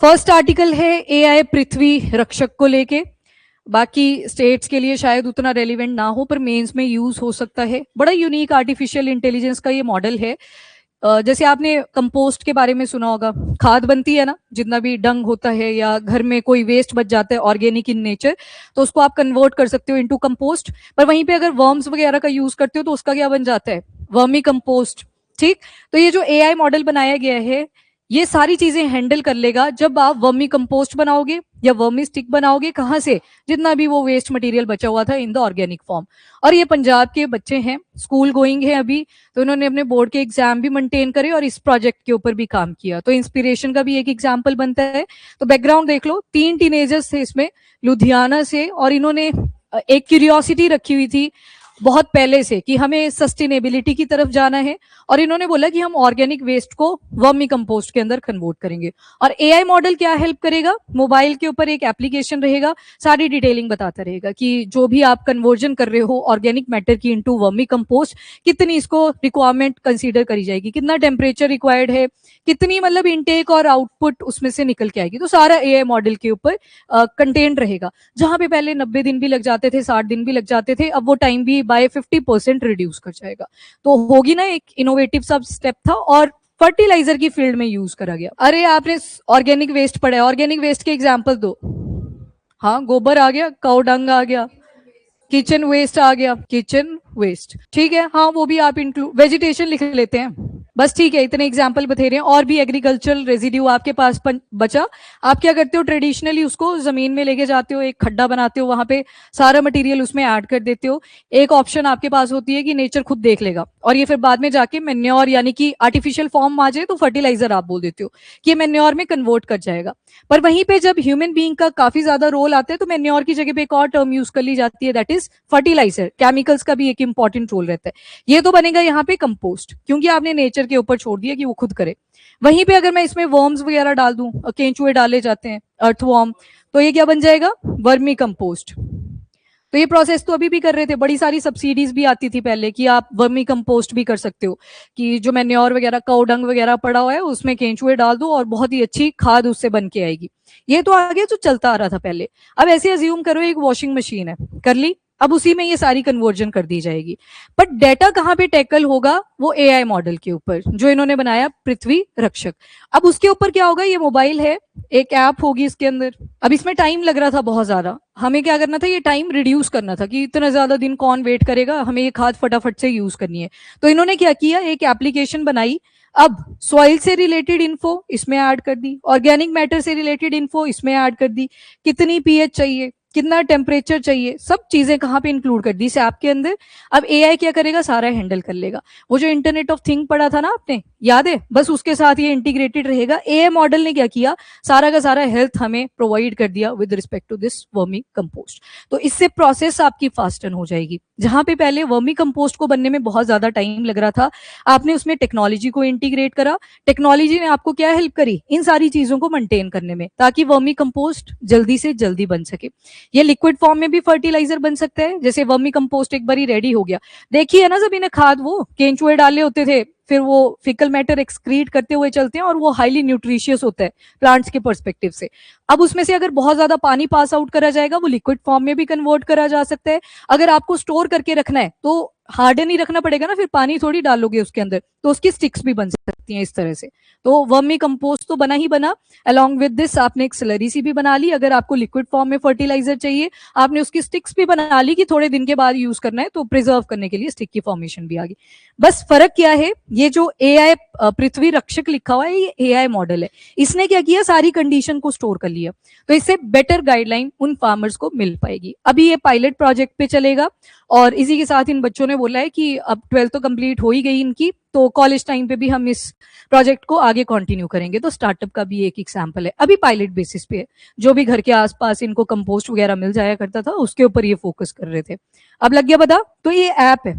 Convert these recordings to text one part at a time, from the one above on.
First article है AI पृथ्वी रक्षक को लेके। बाकी स्टेट्स के लिए शायद उतना रेलिवेंट ना हो, पर मेंस में यूज हो सकता है। बड़ा यूनिक आर्टिफिशियल इंटेलिजेंस का ये मॉडल है। जैसे आपने कंपोस्ट के बारे में सुना होगा, खाद बनती है ना, जितना भी डंग होता है या घर में कोई वेस्ट बच जाता है ऑर्गेनिक इन नेचर, तो उसको आप कन्वर्ट कर सकते हो इनटू कंपोस्ट। पर वहीं पे अगर वर्म्स वगैरह का यूज करते हो तो उसका क्या बन जाता है, वर्मी कंपोस्ट। ठीक, तो ये जो एआई मॉडल बनाया गया है ये सारी चीजें हैंडल कर लेगा। जब आप वर्मी कंपोस्ट बनाओगे या वर्मी स्टिक बनाओगे, कहाँ से, जितना भी वो वेस्ट मटेरियल बचा हुआ था इन द ऑर्गेनिक फॉर्म। और ये पंजाब के बच्चे हैं, स्कूल गोइंग है अभी, तो इन्होंने अपने बोर्ड के एग्जाम भी मेंटेन करे और इस प्रोजेक्ट के ऊपर भी काम किया, तो इंस्पिरेशन का भी एक एग्जाम्पल बनता है। तो बैकग्राउंड देख लो, 3 टीनेजर्स थे इसमें लुधियाना से, और इन्होंने एक क्यूरियोसिटी रखी हुई थी बहुत पहले से कि हमें सस्टेनेबिलिटी की तरफ जाना है, और इन्होंने बोला कि हम ऑर्गेनिक वेस्ट को वर्मी कंपोस्ट के अंदर कन्वर्ट करेंगे। और एआई मॉडल क्या हेल्प करेगा, मोबाइल के ऊपर एक एप्लीकेशन रहेगा, सारी डिटेलिंग बताता रहेगा कि जो भी आप कन्वर्जन कर रहे हो ऑर्गेनिक मैटर की इनटू वर्मी कंपोस्ट, कितनी इसको रिक्वायरमेंट कंसीडर करी जाएगी, कितना टेम्परेचर रिक्वायर्ड है, कितनी मतलब इनटेक और आउटपुट उसमें से निकल के आएगी। तो सारा एआई मॉडल के ऊपर कंटेंट रहेगा। जहां पे पहले 90 दिन भी लग जाते थे, 60 दिन भी लग जाते थे, अब वो टाइम भी बाय 50% रिड्यूस कर जाएगा। तो होगी ना, एक इनोवेटिव सब स्टेप था और फर्टिलाइजर की फील्ड में यूज करा गया। अरे आपने ऑर्गेनिक वेस्ट पढ़ा है, ऑर्गेनिक वेस्ट के एग्जांपल दो। हाँ, गोबर आ गया, काउ डंग आ गया, किचन वेस्ट आ गया, किचन वेस्ट, ठीक है। हाँ, वो भी आप इंक्लूड, वेजिटेशन लिख लेते हैं बस, ठीक है। इतने एग्जाम्पल बता रहे हैं। और भी एग्रीकल्चरल रेजिड्यू आपके पास बचा, आप क्या करते हो, ट्रेडिशनली उसको जमीन में लेके जाते हो, एक खड्डा बनाते हो, वहां पे सारा मटेरियल उसमें ऐड कर देते हो। एक ऑप्शन आपके पास होती है कि नेचर खुद देख लेगा, और ये फिर बाद में जाके मेन्योर यानी कि आर्टिफिशियल फॉर्म आ जाए तो फर्टिलाइजर आप बोल देते हो कि ये मेन्योर में कन्वर्ट कर जाएगा। पर वहीं पे जब ह्यूमन बीइंग का काफी ज्यादा रोल आता है तो मेन्योर की जगह पे एक और टर्म यूज कर ली जाती है, दैट इज फर्टिलाइजर। केमिकल्स का भी एक इंपॉर्टेंट रोल रहता है। ये तो बनेगा यहाँ पे कंपोस्ट, क्योंकि आपने नेचर के ऊपर छोड़ दिया कि वो खुद करे। वहीं पे अगर मैं इसमें वर्म्स वगैरह डाल दूं, केंचुए डाले जाते हैं, अर्थवॉर्म, तो ये क्या बन जाएगा, वर्मी कंपोस्ट। तो ये प्रोसेस तो अभी भी कर रहे थे, बड़ी सारी सब्सिडीज भी आती थी पहले कि आप वर्मी कंपोस्ट भी कर सकते हो, कि जो मैन्योर वगैरह काउ डंग वगैरह पड़ा हुआ है उसमें केंचुए डाल दो और बहुत ही अच्छी खाद उससे बन के आएगी। ये तो आगे जो चलता आ रहा था पहले। अब ऐसे अज्यूम करो एक वॉशिंग मशीन है, कर ली, अब उसी में ये सारी कन्वर्जन कर दी जाएगी। बट डेटा कहाँ पे टैकल होगा, वो एआई मॉडल के ऊपर जो इन्होंने बनाया, पृथ्वी रक्षक। अब उसके ऊपर क्या होगा, ये मोबाइल है, एक ऐप होगी इसके अंदर। अब इसमें टाइम लग रहा था बहुत ज्यादा, हमें क्या करना था, ये टाइम रिड्यूस करना था कि इतना ज्यादा दिन कौन वेट करेगा, हमें ये खाद फटाफट से यूज करनी है। तो इन्होंने क्या किया, एक एप्लीकेशन बनाई। अब सॉइल से रिलेटेड इन्फो इसमें ऐड कर दी, ऑर्गेनिक मैटर से रिलेटेड इन्फो इसमें ऐड कर दी, कितनी पीएच चाहिए, कितना टेम्परेचर चाहिए, सब चीजें कहाँ पे इंक्लूड कर दी इस ऐप के अंदर। अब एआई क्या करेगा, सारा हैंडल कर लेगा। वो जो इंटरनेट ऑफ थिंग पढ़ा था ना आपने, याद है, बस उसके साथ ये इंटीग्रेटेड रहेगा। एआई मॉडल ने क्या किया, सारा का सारा हेल्थ हमें प्रोवाइड कर दिया with respect to this vermicompost. तो इससे प्रोसेस आपकी फास्टन हो जाएगी। जहां पे पहले वर्मी कंपोस्ट को बनने में बहुत ज्यादा टाइम लग रहा था, आपने उसमें टेक्नोलॉजी को इंटीग्रेट करा। टेक्नोलॉजी ने आपको क्या हेल्प करी, इन सारी चीजों को मेंटेन करने में, ताकि वर्मी कंपोस्ट जल्दी से जल्दी बन सके। ये लिक्विड फॉर्म में भी फर्टिलाइजर बन सकता है। जैसे वर्मी कंपोस्ट एक बारी रेडी हो गया, देखिए ना, जब इन्हें खाद वो केंचुए डाले होते थे, फिर वो फिकल मैटर एक्सक्रीट करते हुए चलते हैं और वो हाईली न्यूट्रिशियस होता है प्लांट्स के पर्सपेक्टिव से। अब उसमें से अगर बहुत ज्यादा पानी पास आउट करा जाएगा, वो लिक्विड फॉर्म में भी कन्वर्ट करा जा सकता है। अगर आपको स्टोर करके रखना है तो हार्डन ही रखना पड़ेगा ना, फिर पानी थोड़ी डालोगे उसके अंदर, तो उसकी स्टिक्स भी बन सकती हैं इस तरह से। तो वर्मी कंपोस्ट तो बना ही बना। अलॉन्ग विद दिस आपने एक स्लरी सी भी बना ली, अगर आपको लिक्विड फॉर्म में फर्टिलाइजर चाहिए आपने उसकी स्टिक्स भी बना ली कि थोड़े दिन के बाद यूज करना है, तो प्रिजर्व करने के लिए स्टिक की फॉर्मेशन भी आ गई। बस फर्क क्या है, ये जो एआई पृथ्वी रक्षक लिखा हुआ है ये एआई मॉडल है, इसने क्या किया, सारी कंडीशन को स्टोर कर लिया। तो इससे बेटर गाइडलाइन उन फार्मर्स को मिल पाएगी। अभी ये पायलट प्रोजेक्ट पे चलेगा, और इसी के साथ इन बच्चों ने बोला है कि अब 12th तो कंप्लीट हो ही गई इनकी, तो कॉलेज टाइम पे भी हम इस प्रोजेक्ट को आगे कंटिन्यू करेंगे। तो स्टार्टअप का भी एक एग्जांपल है, अभी पायलट बेसिस पे है। जो भी घर के आसपास इनको कंपोस्ट वगैरह मिल जाया करता था उसके ऊपर ये फोकस कर रहे थे। अब लग गया पता, तो ये ऐप है,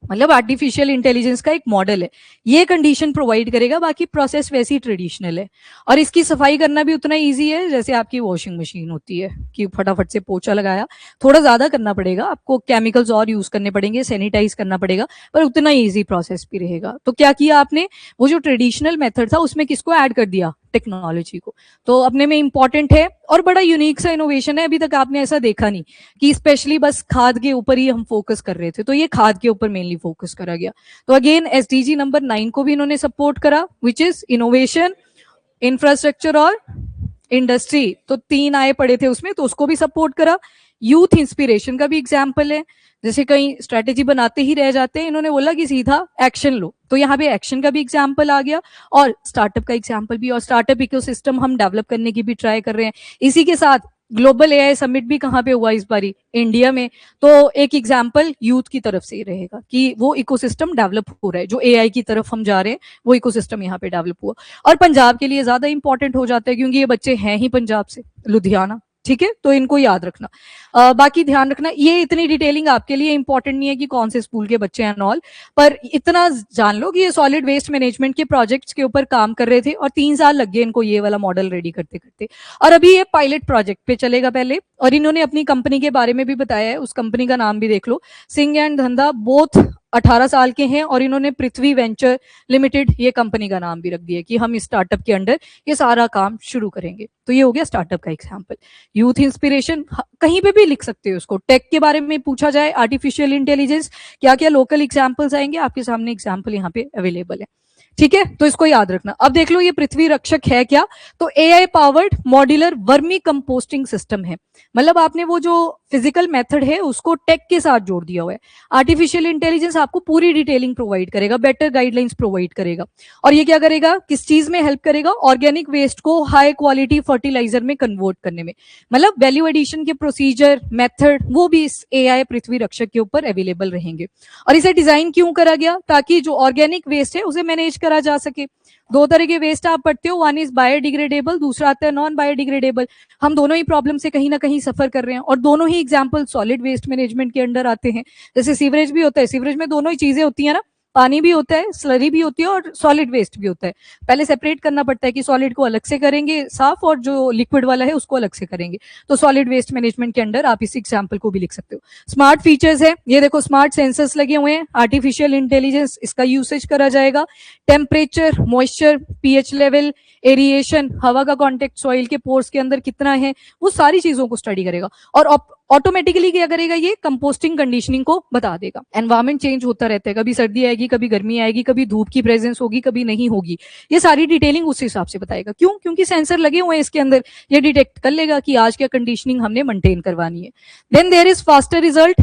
मतलब आर्टिफिशियल इंटेलिजेंस का एक मॉडल है, ये कंडीशन प्रोवाइड करेगा, बाकी प्रोसेस वैसी ट्रेडिशनल है। और इसकी सफाई करना भी उतना इजी है जैसे आपकी वॉशिंग मशीन होती है, कि फटाफट से पोछा लगाया। थोड़ा ज्यादा करना पड़ेगा आपको, केमिकल्स और यूज करने पड़ेंगे, सैनिटाइज करना पड़ेगा, पर उतना इजी प्रोसेस भी रहेगा। तो क्या किया आपने, वो जो ट्रेडिशनल मेथड था उसमें किसको ऐड कर दिया, टेक्नोलॉजी को, तो अपने में इंपॉर्टेंट है और बड़ा यूनिक सा इनोवेशन है। अभी तक आपने ऐसा देखा नहीं कि स्पेशली बस खाद के ऊपर ही हम फोकस कर रहे थे, तो ये खाद के ऊपर मेनली फोकस करा गया। तो अगेन एसडीजी नंबर 9 को भी इन्होंने सपोर्ट करा, विच इज इनोवेशन, इंफ्रास्ट्रक्चर और इंडस्ट्री। तो 3 आए पड़े थे उसमें, तो उसको भी सपोर्ट करा। यूथ इंस्पिरेशन का भी एग्जाम्पल है, जैसे कहीं स्ट्रेटेजी बनाते ही रह जाते हैं, इन्होंने बोला कि सीधा एक्शन लो, तो यहाँ पे एक्शन का भी एग्जाम्पल आ गया और स्टार्टअप का एग्जाम्पल भी। और स्टार्टअप इकोसिस्टम हम डेवलप करने की भी ट्राई कर रहे हैं। इसी के साथ ग्लोबल एआई समिट भी कहाँ पे हुआ इस बारी, इंडिया में। तो एक एग्जाम्पल यूथ की तरफ से ही रहेगा कि वो इकोसिस्टम डेवलप हो रहा है, जो एआई की तरफ हम जा रहे हैं वो इकोसिस्टम यहाँ पे डेवलप हुआ। और पंजाब के लिए ज्यादा इंपॉर्टेंट हो जाता है क्योंकि ये बच्चे हैं ही पंजाब से, लुधियाना, ठीक है, तो इनको याद रखना। बाकी ध्यान रखना, ये इतनी डिटेलिंग आपके लिए इंपॉर्टेंट नहीं है कि कौन से स्कूल के बच्चे हैं ऑल, पर इतना जान लो कि ये सॉलिड वेस्ट मैनेजमेंट के प्रोजेक्ट्स के ऊपर काम कर रहे थे और 3 साल लग गए इनको ये वाला मॉडल रेडी करते करते। और अभी ये पायलट प्रोजेक्ट पे चलेगा पहले, और इन्होंने अपनी कंपनी के बारे में भी बताया है, उस कंपनी का नाम भी देख लो, सिंह एंड धंधा। बोथ 18 साल के हैं और इन्होंने पृथ्वी वेंचर लिमिटेड ये कंपनी का नाम भी रख दिया कि हम इस स्टार्टअप के अंडर ये सारा काम शुरू करेंगे। तो ये हो गया स्टार्टअप का एग्जाम्पल। यूथ इंस्पिरेशन कहीं पे भी लिख सकते हो उसको। टेक के बारे में पूछा जाए, आर्टिफिशियल इंटेलिजेंस, क्या क्या लोकल एग्जाम्पल्स आएंगे आपके सामने, एग्जाम्पल यहाँ पे अवेलेबल है, ठीक है, तो इसको याद रखना। अब देख लो ये पृथ्वी रक्षक है क्या, तो AI powered modular vermi composting system है। मतलब आपने वो जो फिजिकल मेथड है उसको टेक के साथ जोड़ दिया हुआ है। आर्टिफिशियल इंटेलिजेंस आपको पूरी डिटेलिंग प्रोवाइड करेगा, बेटर गाइडलाइंस प्रोवाइड करेगा। और ये क्या करेगा, किस चीज में हेल्प करेगा, ऑर्गेनिक वेस्ट को हाई क्वालिटी फर्टिलाइजर में कन्वर्ट करने में। मतलब वैल्यू एडिशन के प्रोसीजर, मेथड, वो भी इस एआई पृथ्वी रक्षक के ऊपर अवेलेबल रहेंगे। और इसे डिजाइन क्यों करा गया, ताकि जो ऑर्गेनिक वेस्ट है उसे मैनेज करा जा सके। 2 तरह के वेस्ट आप पढ़ते हो, वन इज बायोडिग्रेडेबल, दूसरा आता है नॉन बायोडिग्रेडेबल। हम दोनों ही प्रॉब्लम से कहीं ना कहीं सफर कर रहे हैं और दोनों ही एग्जांपल सॉलिड वेस्ट मैनेजमेंट के अंडर आते हैं। जैसे सीवरेज भी होता है, सीवरेज में दोनों ही चीजें होती है ना, पानी भी होता है, स्लरी भी होती है और सॉलिड वेस्ट भी होता है। पहले सेपरेट करना पड़ता है कि सॉलिड को अलग से करेंगे साफ और जो लिक्विड वाला है उसको अलग से करेंगे। तो सॉलिड वेस्ट मैनेजमेंट के अंडर आप इस एग्जांपल को भी लिख सकते हो। स्मार्ट फीचर्स है, ये देखो स्मार्ट सेंसर्स लगे हुए हैं, आर्टिफिशियल इंटेलिजेंस इसका यूसेज करा जाएगा। Temperature, moisture, pH level, aeration, हवा का कॉन्टेक्ट सॉइल के पोर्स के अंदर कितना है, वो सारी चीजों को स्टडी करेगा। और ऑटोमेटिकली क्या करेगा, ये कंपोस्टिंग कंडीशनिंग को बता देगा। एनवायरमेंट चेंज होता रहता है, कभी सर्दी आएगी, कभी गर्मी आएगी, कभी धूप की प्रेजेंस होगी, कभी नहीं होगी। ये सारी डिटेलिंग उस हिसाब से बताएगा। क्यों, क्योंकि सेंसर लगे हुए हैं इसके अंदर, ये डिटेक्ट कर लेगा कि आज क्या कंडीशनिंग हमने मेंटेन करवानी है। Then there is faster result.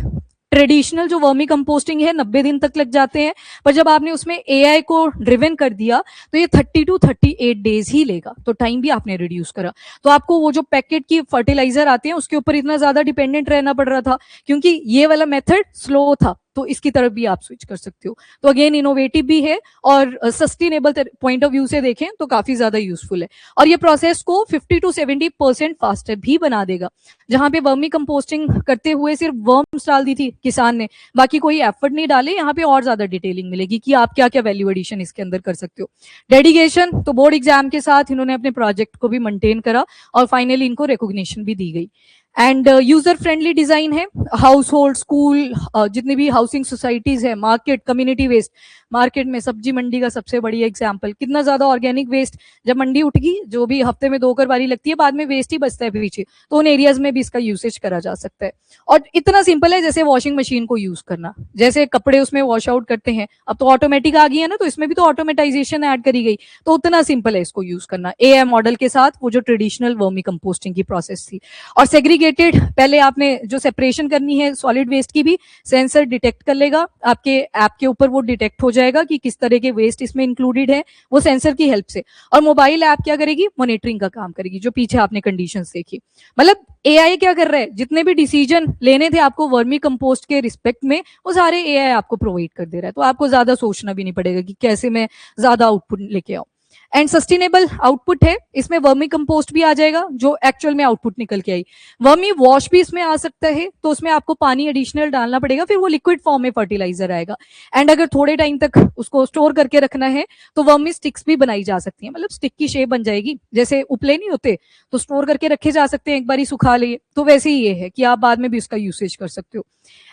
Traditional जो वर्मी कंपोस्टिंग है 90 दिन तक लग जाते हैं, पर जब आपने उसमें एआई को ड्रिवन कर दिया तो ये 30 to 38 डेज ही लेगा। तो टाइम भी आपने रिड्यूस करा। तो आपको वो जो पैकेट की फर्टिलाइजर आते हैं उसके ऊपर इतना ज्यादा डिपेंडेंट रहना पड़ रहा था, क्योंकि ये वाला मेथड स्लो था, तो इसकी तरफ भी आप स्विच कर सकते हो। तो अगेन इनोवेटिव भी है और सस्टेनेबल पॉइंट ऑफ व्यू से देखें तो काफी ज्यादा यूजफुल है। और ये प्रोसेस को 50 to 70% फास्टर भी बना देगा। जहां पे वर्मी कंपोस्टिंग करते हुए सिर्फ वर्म्स डाल दी थी किसान ने, बाकी कोई एफर्ट नहीं डाले, यहाँ पे और ज्यादा डिटेलिंग मिलेगी कि आप क्या क्या वैल्यू एडिशन इसके अंदर कर सकते हो। डेडिकेशन, तो बोर्ड एग्जाम के साथ इन्होंने अपने प्रोजेक्ट को भी मेंटेन करा और फाइनली इनको रिकॉग्निशन भी दी गई। एंड यूजर फ्रेंडली डिजाइन है। हाउस होल्ड, स्कूल, जितनी भी हाउसिंग सोसाइटीज है, मार्केट, कम्युनिटी वेस्ट। मार्केट में सब्जी मंडी का सबसे बढ़िया एग्जांपल, कितना ज्यादा ऑर्गेनिक वेस्ट, जब मंडी उठगी, जो भी हफ्ते में 2 बारी लगती है, बाद में वेस्ट ही बचता है पीछे, तो उन एरियाज में भी इसका यूसेज करा जा सकता है। और इतना सिंपल है जैसे वॉशिंग मशीन को यूज करना, जैसे कपड़े उसमें वॉश आउट करते हैं, अब तो ऑटोमेटिक आ गई है ना, तो इसमें भी तो ऑटोमेटाइजेशन ऐड करी गई, तो उतना सिंपल है इसको यूज करना एआई मॉडल के साथ, वो जो ट्रेडिशनल वर्मी कंपोस्टिंग की प्रोसेस थी। और सेग्रीगेटेड, पहले आपने जो सेपरेशन करनी है सॉलिड वेस्ट की भी, सेंसर डिटेक्ट कर लेगा, आपके ऐप के ऊपर वो डिटेक्ट हो जाएगा कि किस तरह के वेस्ट इसमें इंक्लूडेड है, वो सेंसर की हेल्प से। और मोबाइल ऐप क्या करेगी, मॉनिटरिंग का काम करेगी, जो पीछे आपने कंडीशंस देखी। मतलब एआई क्या कर रहा है, जितने भी डिसीजन लेने थे आपको वर्मी कंपोस्ट के रिस्पेक्ट में, वो सारे एआई आपको प्रोवाइड कर दे रहा है। तो आपको ज्यादा सोचना भी नहीं पड़ेगा कि कैसे मैं ज्यादा आउटपुट लेके आऊं। एंड सस्टेनेबल आउटपुट है, इसमें वर्मी कंपोस्ट भी आ जाएगा जो एक्चुअल में आउटपुट निकल के आई। वर्मी वॉश भी इसमें आ सकता है, तो उसमें आपको पानी एडिशनल डालना पड़ेगा, फिर वो लिक्विड फॉर्म में फर्टिलाइजर आएगा। एंड अगर थोड़े टाइम तक उसको स्टोर करके रखना है तो वर्मी स्टिक्स भी बनाई जा सकती है, मतलब स्टिक की शेप बन जाएगी, जैसे उपले नहीं होते तो स्टोर करके रखे जा सकते हैं, एक बार ही सुखा लिए, तो वैसे ही ये है कि आप बाद में भी उसका यूसेज कर सकते हो।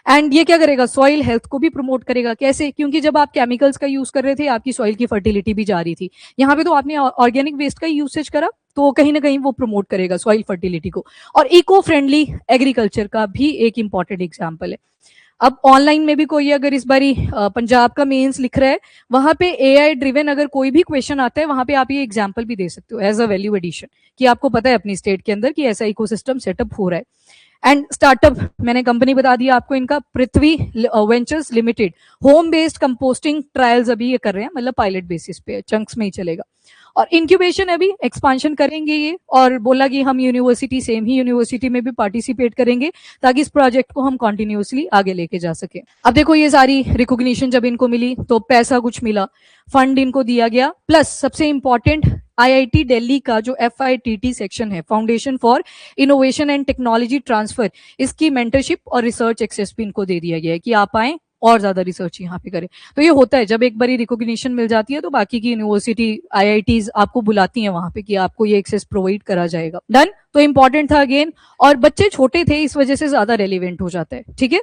एंड ये क्या करेगा, सॉइल हेल्थ को भी प्रमोट करेगा। कैसे? क्योंकि जब आप केमिकल्स का यूज कर रहे थे आपकी सॉइल की फर्टिलिटी भी जा रही थी, यहाँ पे तो आपने ऑर्गेनिक वेस्ट का यूसेज करा, तो कहीं ना कहीं वो प्रमोट करेगा सॉइल फर्टिलिटी को। और इको फ्रेंडली एग्रीकल्चर का भी एक इंपॉर्टेंट एग्जाम्पल है। अब ऑनलाइन में भी कोई अगर इस बारी पंजाब का मेंस लिख रहा है, वहां पे एआई ड्रिवन अगर कोई भी क्वेश्चन आता है, वहां पे आप ये एग्जांपल भी दे सकते हो एज अ वैल्यू एडिशन, कि आपको पता है अपनी स्टेट के अंदर कि ऐसा इकोसिस्टम सेटअप हो रहा है। एंड स्टार्टअप, मैंने कंपनी बता दिया आपको इनका, Prithvi ventures limited, home based composting trials अभी ये कर रहे हैं, मतलब पायलट बेसिस पे, चंक्स में ही चलेगा। और इंक्यूबेशन अभी एक्सपांशन करेंगे ये, और बोला कि हम यूनिवर्सिटी, सेम ही यूनिवर्सिटी में भी पार्टिसिपेट करेंगे ताकि इस प्रोजेक्ट को हम कॉन्टिन्यूसली आगे लेके जा सके। अब देखो ये सारी रिकॉग्निशन जब इनको मिली तो पैसा कुछ मिला, फंड इनको दिया गया, प्लस सबसे इंपॉर्टेंट आईआईटी दिल्ली का जो FITT सेक्शन है, foundation for innovation and technology transfer, इसकी मेंटरशिप और रिसर्च एक्सेस भी इनको दे दिया गया है कि आप आए और ज्यादा रिसर्च यहाँ पे करें। तो ये होता है जब एक बारी रिकॉग्निशन मिल जाती है तो बाकी की यूनिवर्सिटी IITs आपको बुलाती हैं वहां पे कि आपको ये एक्सेस प्रोवाइड करा जाएगा। डन। तो इंपॉर्टेंट था अगेन, और बच्चे छोटे थे इस वजह से ज्यादा रेलिवेंट हो जाता है। ठीक है।